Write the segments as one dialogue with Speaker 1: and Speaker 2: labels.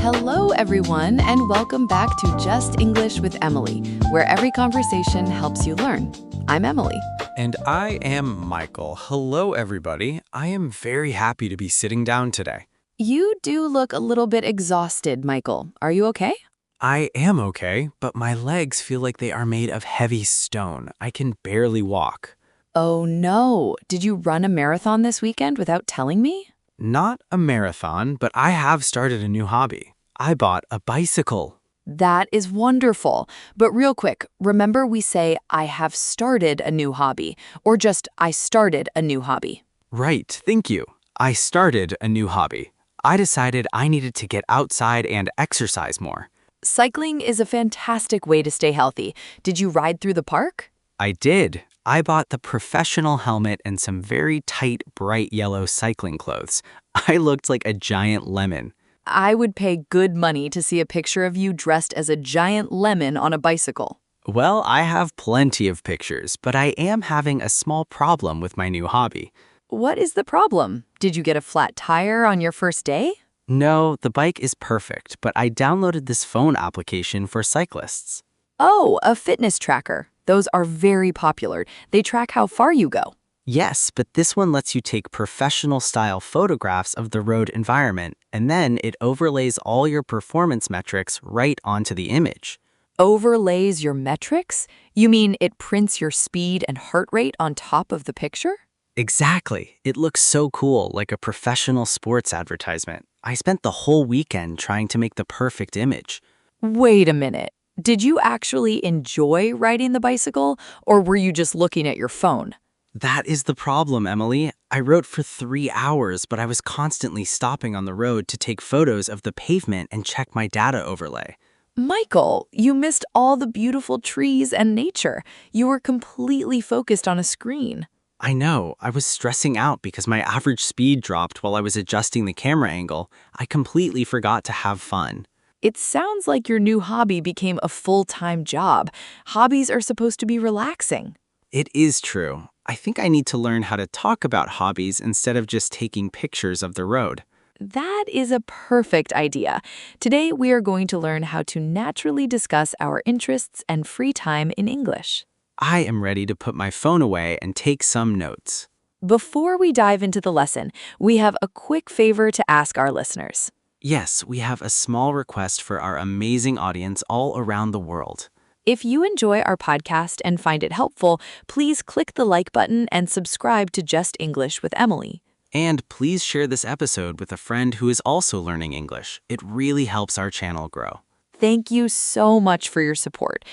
Speaker 1: Hello, everyone, and welcome back to Just English with Emily, where every conversation helps you learn. I'm Emily.
Speaker 2: And I am Michael. Hello, everybody. I am very happy to be sitting down today.
Speaker 1: You do look a little bit exhausted, Michael. Are you okay?
Speaker 2: I am okay, but my legs feel like they are made of heavy stone. I can barely walk.
Speaker 1: Oh, no. Did you run a marathon this weekend without telling me?
Speaker 2: Not a marathon, but I have started a new hobby. I bought a bicycle.
Speaker 1: That is wonderful. But real quick, remember we say, I have started a new hobby, or just, I started a new hobby.
Speaker 2: Right, thank you. I started a new hobby. I decided I needed to get outside and exercise more.
Speaker 1: Cycling is a fantastic way to stay healthy. Did you ride through the park?
Speaker 2: I did. I bought the professional helmet and some very tight, bright yellow cycling clothes. I looked like a giant lemon.
Speaker 1: I would pay good money to see a picture of you dressed as a giant lemon on a bicycle.
Speaker 2: Well, I have plenty of pictures, but I am having a small problem with my new hobby.
Speaker 1: What is the problem? Did you get a flat tire on your first day?
Speaker 2: No, the bike is perfect, but I downloaded this phone application for cyclists.
Speaker 1: Oh, a fitness tracker. Those are very popular. They track how far you go.
Speaker 2: Yes, but this one lets you take professional-style photographs of the road environment, and then it overlays all your performance metrics right onto the image.
Speaker 1: Overlays your metrics? You mean it prints your speed and heart rate on top of the picture?
Speaker 2: Exactly. It looks so cool, like a professional sports advertisement. I spent the whole weekend trying to make the perfect image.
Speaker 1: Wait a minute. Did you actually enjoy riding the bicycle, or were you just looking at your phone?
Speaker 2: That is the problem, Emily. I rode for 3 hours, but I was constantly stopping on the road to take photos of the pavement and check my data overlay.
Speaker 1: Michael, you missed all the beautiful trees and nature. You were completely focused on a screen.
Speaker 2: I know, I was stressing out because my average speed dropped while I was adjusting the camera angle. I completely forgot to have fun.
Speaker 1: It sounds like your new hobby became a full-time job. Hobbies are supposed to be relaxing.
Speaker 2: It is true. I think I need to learn how to talk about hobbies instead of just taking pictures of the road.
Speaker 1: That is a perfect idea. Today, we are going to learn how to naturally discuss our interests and free time in English.
Speaker 2: I am ready to put my phone away and take some notes.
Speaker 1: Before we dive into the lesson, we have a quick favor to ask our listeners.
Speaker 2: Yes, we have a small request for our amazing audience all around the world.
Speaker 1: If you enjoy our podcast and find it helpful, please click the like button and subscribe to Just English with Emily.
Speaker 2: And please share this episode with a friend who is also learning English. It really helps our channel grow.
Speaker 1: Thank you so much for your support.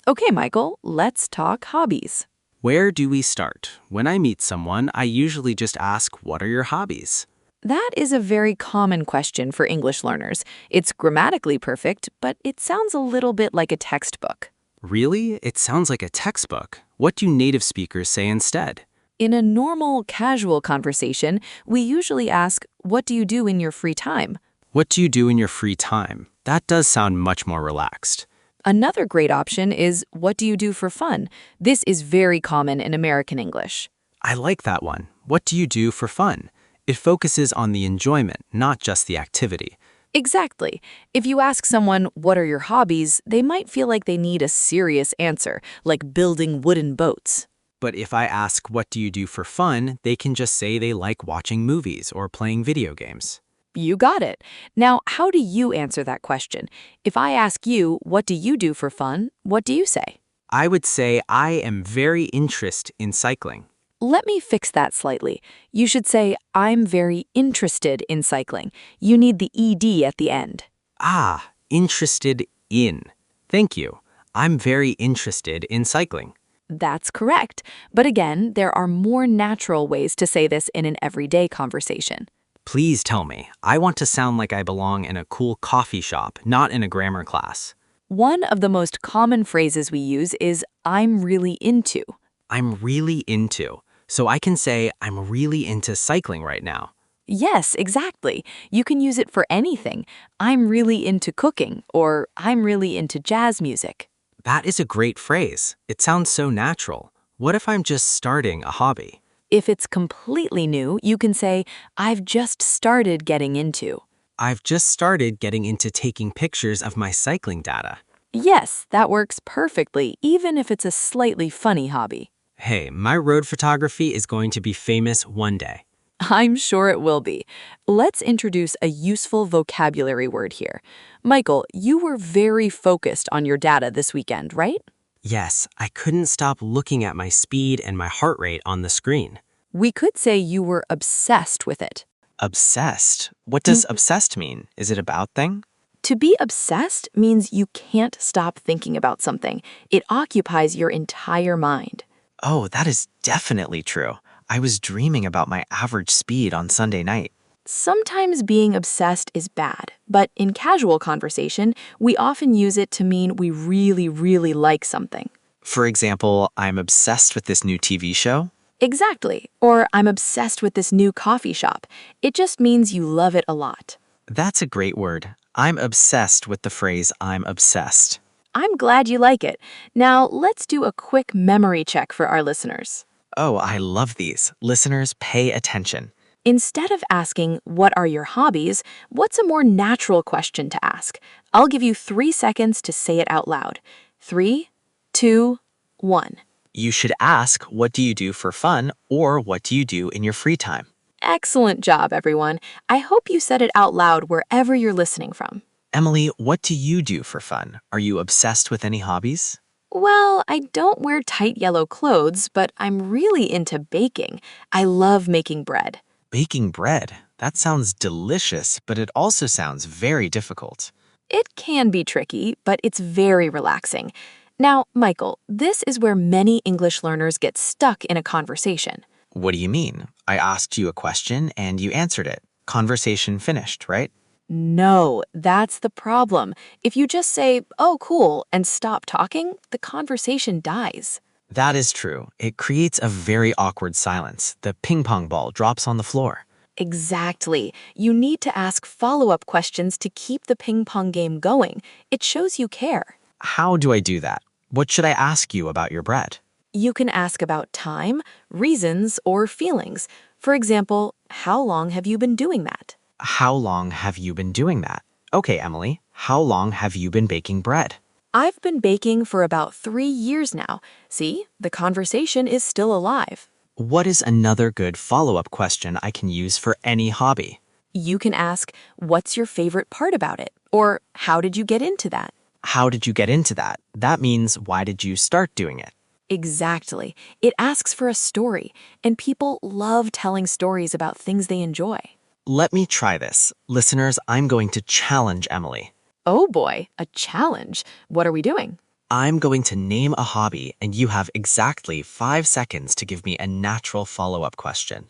Speaker 1: Okay, Michael, let's talk hobbies.
Speaker 2: Where do we start? When I meet someone, I usually just ask, what are your hobbies?
Speaker 1: That is a very common question for English learners. It's grammatically perfect, but it sounds a little bit like a textbook.
Speaker 2: Really? It sounds like a textbook. What do native speakers say instead?
Speaker 1: In a normal, casual conversation, we usually ask, what do you do in your free time?
Speaker 2: What do you do in your free time? That does sound much more relaxed.
Speaker 1: Another great option is, what do you do for fun? This is very common in American English.
Speaker 2: I like that one. What do you do for fun? It focuses on the enjoyment, not just the activity.
Speaker 1: Exactly. If you ask someone, what are your hobbies, they might feel like they need a serious answer, like building wooden boats.
Speaker 2: But if I ask, what do you do for fun, they can just say they like watching movies or playing video games.
Speaker 1: You got it. Now, how do you answer that question? If I ask you, what do you do for fun, what do you say?
Speaker 2: I would say I am very interested in cycling.
Speaker 1: Let me fix that slightly. You should say, I'm very interested in cycling. You need the ED at the end.
Speaker 2: Ah, interested in. Thank you. I'm very interested in cycling.
Speaker 1: That's correct. But again, there are more natural ways to say this in an everyday conversation.
Speaker 2: Please tell me. I want to sound like I belong in a cool coffee shop, not in a grammar class.
Speaker 1: One of the most common phrases we use is, I'm really into.
Speaker 2: I'm really into. So I can say, I'm really into cycling right now.
Speaker 1: Yes, exactly. You can use it for anything. I'm really into cooking, or I'm really into jazz music.
Speaker 2: That is a great phrase. It sounds so natural. What if I'm just starting a hobby?
Speaker 1: If it's completely new, you can say, I've just started getting into.
Speaker 2: I've just started getting into taking pictures of my cycling data.
Speaker 1: Yes, that works perfectly, even if it's a slightly funny hobby.
Speaker 2: Hey, my road photography is going to be famous one day.
Speaker 1: I'm sure it will be. Let's introduce a useful vocabulary word here. Michael, you were very focused on your data this weekend, right?
Speaker 2: Yes, I couldn't stop looking at my speed and my heart rate on the screen.
Speaker 1: We could say you were obsessed with it.
Speaker 2: Obsessed? What does obsessed mean? Is it a bad thing?
Speaker 1: To be obsessed means you can't stop thinking about something. It occupies your entire mind.
Speaker 2: Oh, that is definitely true. I was dreaming about my average speed on Sunday night.
Speaker 1: Sometimes being obsessed is bad, but in casual conversation, we often use it to mean we really, really like something.
Speaker 2: For example, I'm obsessed with this new TV show.
Speaker 1: Exactly. Or I'm obsessed with this new coffee shop. It just means you love it a lot.
Speaker 2: That's a great word. I'm obsessed with the phrase I'm obsessed.
Speaker 1: I'm glad you like it. Now, let's do a quick memory check for our listeners.
Speaker 2: Oh, I love these. Listeners, pay attention.
Speaker 1: Instead of asking, "What are your hobbies?" what's a more natural question to ask? I'll give you 3 seconds to say it out loud. 3, 2, 1.
Speaker 2: You should ask, what do you do for fun, or what do you do in your free time?
Speaker 1: Excellent job, everyone. I hope you said it out loud wherever you're listening from.
Speaker 2: Emily, what do you do for fun? Are you obsessed with any hobbies?
Speaker 1: Well, I don't wear tight yellow clothes, but I'm really into baking. I love making bread.
Speaker 2: Baking bread. That sounds delicious, but it also sounds very difficult.
Speaker 1: It can be tricky, but it's very relaxing. Now, Michael, this is where many English learners get stuck in a conversation.
Speaker 2: What do you mean? I asked you a question and you answered it. Conversation finished, right?
Speaker 1: No, that's the problem. If you just say, "Oh, cool," and stop talking, the conversation dies.
Speaker 2: That is true. It creates a very awkward silence. The ping pong ball drops on the floor.
Speaker 1: Exactly. You need to ask follow-up questions to keep the ping pong game going. It shows you care.
Speaker 2: How do I do that? What should I ask you about your bread?
Speaker 1: You can ask about time, reasons, or feelings. For example, how long have you been doing that?
Speaker 2: How long have you been doing that? Okay, Emily, how long have you been baking bread?
Speaker 1: I've been baking for about 3 years now. See, the conversation is still alive.
Speaker 2: What is another good follow-up question I can use for any hobby?
Speaker 1: You can ask, "What's your favorite part about it?" Or, "How did you get into that?"
Speaker 2: How did you get into that? That means, why did you start doing it?
Speaker 1: Exactly. It asks for a story, and people love telling stories about things they enjoy.
Speaker 2: Let me try this. Listeners, I'm going to challenge Emily.
Speaker 1: Oh boy, a challenge. What are we doing?
Speaker 2: I'm going to name a hobby, and you have exactly 5 seconds to give me a natural follow-up question.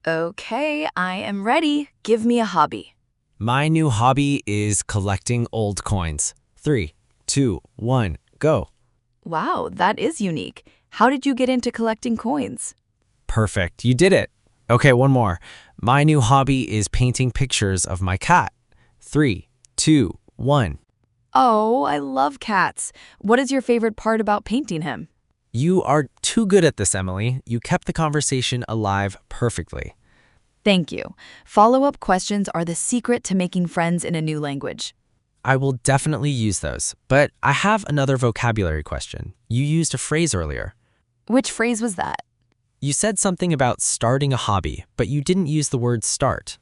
Speaker 1: Okay, I am ready. Give me a hobby.
Speaker 3: My new hobby is collecting old coins. 3, 2, 1, go.
Speaker 1: Wow, that is unique. How did you get into collecting coins?
Speaker 3: Perfect, you did it. Okay, one more. My new hobby is painting pictures of my cat. 3, 2, 1.
Speaker 1: Oh, I love cats. What is your favorite part about painting him?
Speaker 3: You are too good at this, Emily. You kept the conversation alive perfectly.
Speaker 1: Thank you. Follow-up questions are the secret to making friends in a new language.
Speaker 3: I will definitely use those, but I have another vocabulary question. You used a phrase earlier.
Speaker 1: Which phrase was that?
Speaker 3: You said something about starting a hobby, but you didn't use the word start.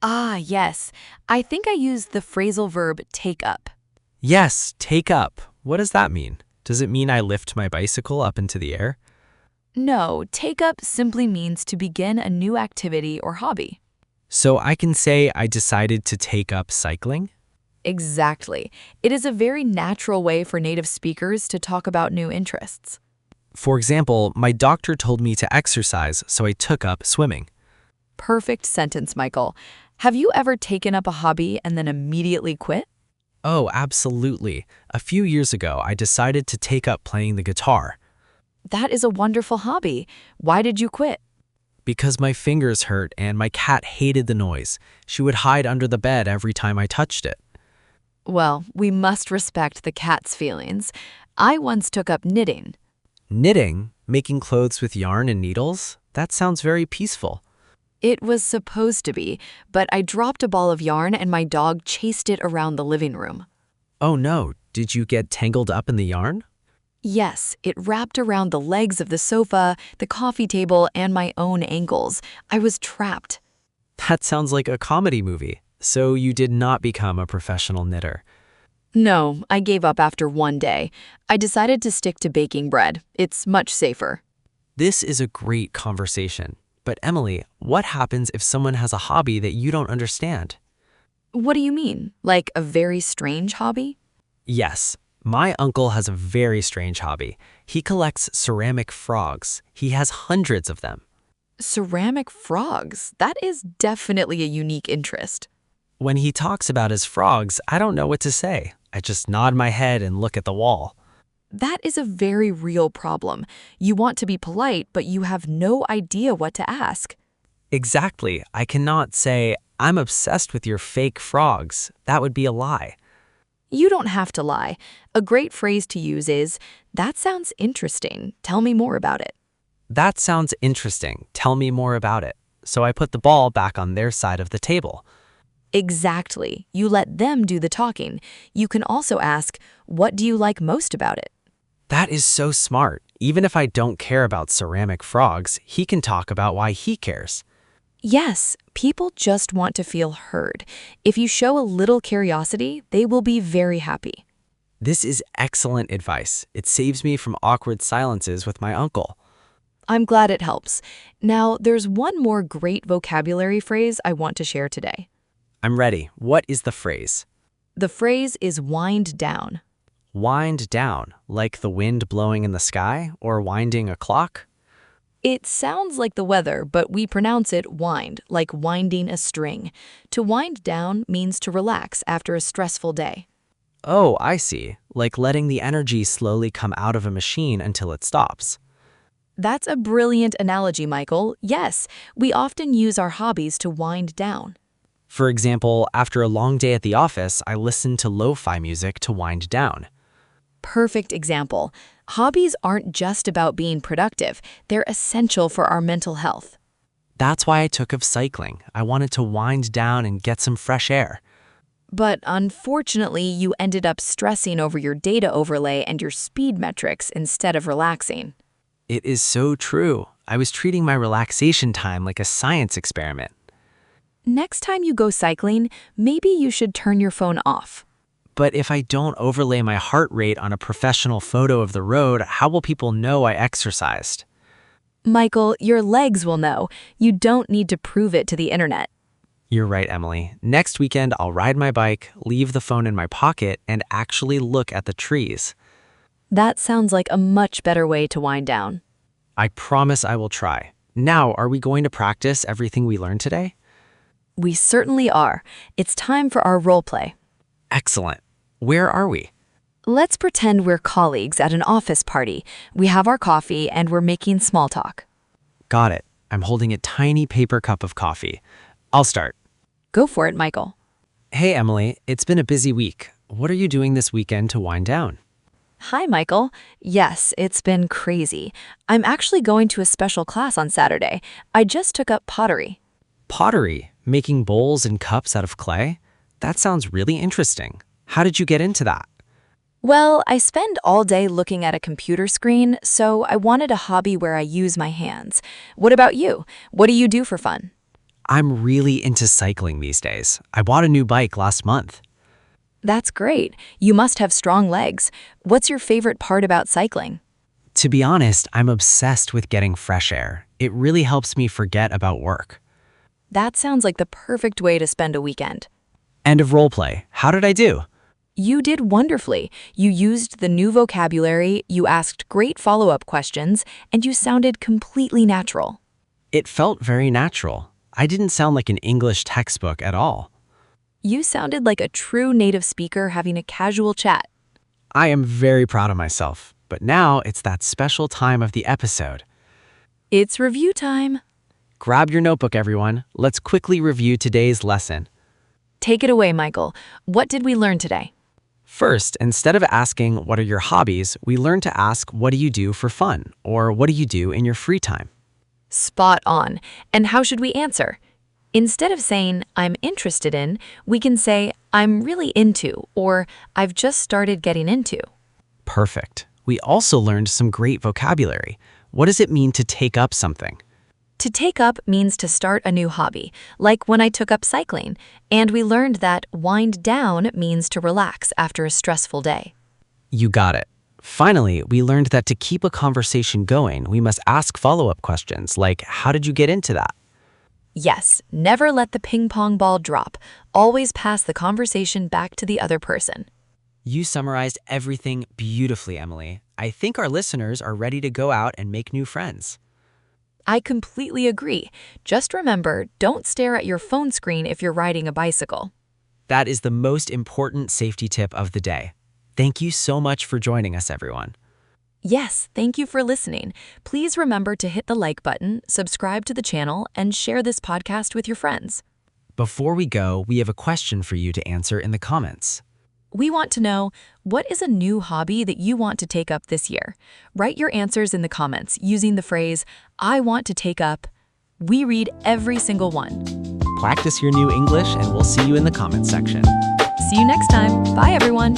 Speaker 1: Ah, yes. I think I used the phrasal verb take up.
Speaker 3: Yes, take up. What does that mean? Does it mean I lift my bicycle up into the air?
Speaker 1: No, take up simply means to begin a new activity or hobby.
Speaker 3: So I can say I decided to take up cycling?
Speaker 1: Exactly. It is a very natural way for native speakers to talk about new interests.
Speaker 3: For example, my doctor told me to exercise, so I took up swimming.
Speaker 1: Perfect sentence, Michael. Have you ever taken up a hobby and then immediately quit?
Speaker 3: Oh, absolutely. A few years ago, I decided to take up playing the guitar.
Speaker 1: That is a wonderful hobby. Why did you quit?
Speaker 3: Because my fingers hurt and my cat hated the noise. She would hide under the bed every time I touched it.
Speaker 1: Well, we must respect the cat's feelings. I once took up knitting.
Speaker 3: Knitting? Making clothes with yarn and needles? That sounds very peaceful.
Speaker 1: It was supposed to be, but I dropped a ball of yarn and my dog chased it around the living room.
Speaker 3: Oh no, did you get tangled up in the yarn?
Speaker 1: Yes, it wrapped around the legs of the sofa, the coffee table, and my own ankles. I was trapped.
Speaker 3: That sounds like a comedy movie. So you did not become a professional knitter.
Speaker 1: No, I gave up after one day. I decided to stick to baking bread. It's much safer.
Speaker 3: This is a great conversation. But Emily, what happens if someone has a hobby that you don't understand?
Speaker 1: What do you mean? Like a very strange hobby?
Speaker 3: Yes, my uncle has a very strange hobby. He collects ceramic frogs. He has hundreds of them.
Speaker 1: Ceramic frogs. That is definitely a unique interest.
Speaker 3: When he talks about his frogs, I don't know what to say. I just nod my head and look at the wall.
Speaker 1: That is a very real problem. You want to be polite, but you have no idea what to ask.
Speaker 3: Exactly. I cannot say, I'm obsessed with your fake frogs. That would be a lie.
Speaker 1: You don't have to lie. A great phrase to use is, "That sounds interesting. Tell me more about it."
Speaker 3: That sounds interesting. Tell me more about it. So I put the ball back on their side of the table.
Speaker 1: Exactly. You let them do the talking. You can also ask, "What do you like most about it?"
Speaker 3: That is so smart. Even if I don't care about ceramic frogs, he can talk about why he cares.
Speaker 1: Yes, people just want to feel heard. If you show a little curiosity, they will be very happy.
Speaker 3: This is excellent advice. It saves me from awkward silences with my uncle.
Speaker 1: I'm glad it helps. Now, there's one more great vocabulary phrase I want to share today.
Speaker 3: I'm ready. What is the phrase?
Speaker 1: The phrase is wind down.
Speaker 3: Wind down, like the wind blowing in the sky or winding a clock?
Speaker 1: It sounds like the weather, but we pronounce it wind, like winding a string. To wind down means to relax after a stressful day.
Speaker 3: Oh, I see. Like letting the energy slowly come out of a machine until it stops.
Speaker 1: That's a brilliant analogy, Michael. Yes, we often use our hobbies to wind down.
Speaker 3: For example, after a long day at the office, I listen to lo-fi music to wind down.
Speaker 1: Perfect example. Hobbies aren't just about being productive. They're essential for our mental health.
Speaker 3: That's why I took up cycling. I wanted to wind down and get some fresh air.
Speaker 1: But unfortunately, you ended up stressing over your data overlay and your speed metrics instead of relaxing.
Speaker 3: It is so true. I was treating my relaxation time like a science experiment.
Speaker 1: Next time you go cycling, maybe you should turn your phone off.
Speaker 3: But if I don't overlay my heart rate on a professional photo of the road, how will people know I exercised?
Speaker 1: Michael, your legs will know. You don't need to prove it to the internet.
Speaker 3: You're right, Emily. Next weekend, I'll ride my bike, leave the phone in my pocket, and actually look at the trees.
Speaker 1: That sounds like a much better way to wind down.
Speaker 3: I promise I will try. Now, are we going to practice everything we learned today?
Speaker 1: We certainly are. It's time for our role play.
Speaker 3: Excellent. Where are we?
Speaker 1: Let's pretend we're colleagues at an office party. We have our coffee and we're making small talk.
Speaker 3: Got it. I'm holding a tiny paper cup of coffee. I'll start.
Speaker 1: Go for it, Michael.
Speaker 3: Hey, Emily, it's been a busy week. What are you doing this weekend to wind down?
Speaker 1: Hi, Michael. Yes, it's been crazy. I'm actually going to a special class on Saturday. I just took up pottery.
Speaker 3: Pottery, making bowls and cups out of clay? That sounds really interesting. How did you get into that?
Speaker 1: Well, I spend all day looking at a computer screen, so I wanted a hobby where I use my hands. What about you? What do you do for fun?
Speaker 3: I'm really into cycling these days. I bought a new bike last month.
Speaker 1: That's great. You must have strong legs. What's your favorite part about cycling?
Speaker 3: To be honest, I'm obsessed with getting fresh air. It really helps me forget about work.
Speaker 1: That sounds like the perfect way to spend a weekend.
Speaker 3: End of role play. How did I do?
Speaker 1: You did wonderfully. You used the new vocabulary, you asked great follow-up questions, and you sounded completely natural.
Speaker 3: It felt very natural. I didn't sound like an English textbook at all.
Speaker 1: You sounded like a true native speaker having a casual chat.
Speaker 3: I am very proud of myself, but now it's that special time of the episode.
Speaker 1: It's review time.
Speaker 3: Grab your notebook, everyone. Let's quickly review today's lesson.
Speaker 1: Take it away, Michael. What did we learn today?
Speaker 3: First, instead of asking, what are your hobbies, we learned to ask, what do you do for fun? Or what do you do in your free time?
Speaker 1: Spot on. And how should we answer? Instead of saying, I'm interested in, we can say, I'm really into, or I've just started getting into.
Speaker 2: Perfect. We also learned some great vocabulary. What does it mean to take up something?
Speaker 1: To take up means to start a new hobby, like when I took up cycling, and we learned that wind down means to relax after a stressful day.
Speaker 2: You got it. Finally, we learned that to keep a conversation going, we must ask follow-up questions like, how did you get into that?
Speaker 1: Yes, never let the ping pong ball drop. Always pass the conversation back to the other person.
Speaker 2: You summarized everything beautifully, Emily. I think our listeners are ready to go out and make new friends.
Speaker 1: I completely agree. Just remember, don't stare at your phone screen if you're riding a bicycle.
Speaker 2: That is the most important safety tip of the day. Thank you so much for joining us, everyone.
Speaker 1: Yes, thank you for listening. Please remember to hit the like button, subscribe to the channel, and share this podcast with your friends.
Speaker 2: Before we go, we have a question for you to answer in the comments.
Speaker 1: We want to know, what is a new hobby that you want to take up this year? Write your answers in the comments using the phrase, I want to take up. We read every single one.
Speaker 2: Practice your new English, and we'll see you in the comments section.
Speaker 1: See you next time. Bye, everyone.